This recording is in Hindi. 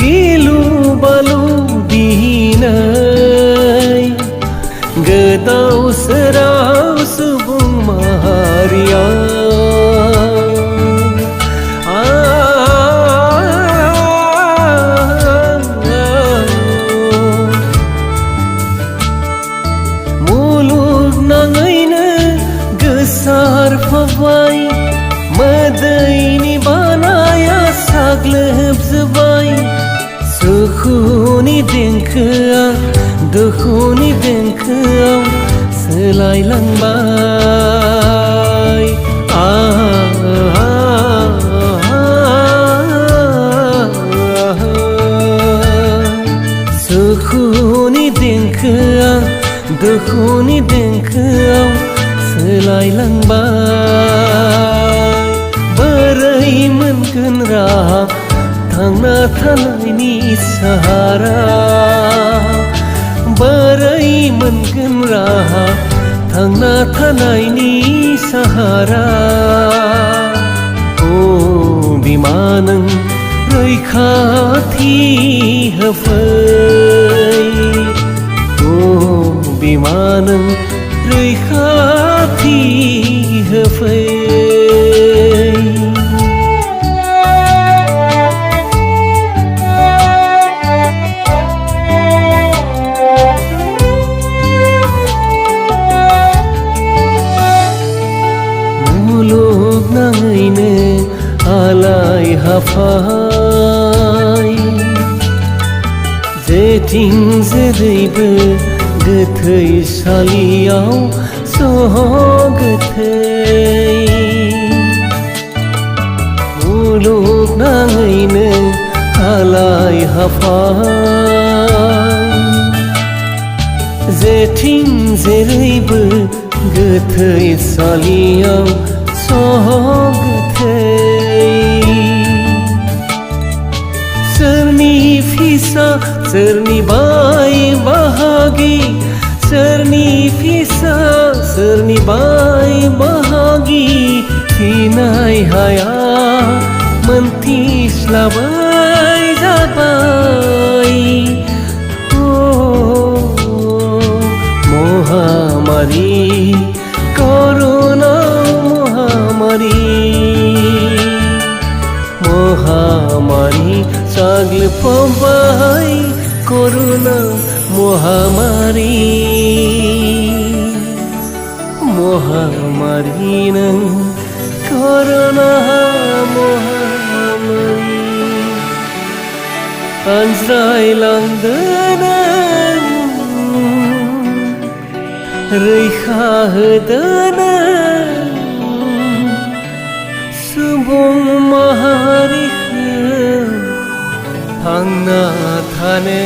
गिलु बालु दिनै गोदाव सोराव सुबुं माहारिया मुलुगनाङैनो गोसारफाबाय मोदैनि बानाया साग्लोबजोब्बाय सुखुनि देंखोआ दुखुनि देंखोआव सोलायलांबाय सुखुनि देंखोआ दुखुनि देंखोआव सोलायलांबाय बोरै मोनगोन राहा थांना थानायनि साहारा बोरै मोनगोन राहा थांना थानायनि साहारा ओ बिमा नों रैखाथि होफै ओ बिमा नों रैखाथि होफै मुलुगनाङैनो आलाय हाफाय जेथिं जेरैबो गोथैसालियाव गोथै मुलुगनाङैनो आलाय हाफाय जेथिं जेरैबो गोथैसालियाव गोथै सोरनि फिसा सोरनि बाय बाहागि सोरनि फिसा सोरनि बाय बाहागि थैनाय हाया मोनथिस्लाबाय जाबाय महामारी करुणा महामारी साग्लोबबाय करुणा महामारी महामारी नों करुणा महामारी आनज्रायलांदों रैखा होदों सुबुं माहारिखौ थांना थानो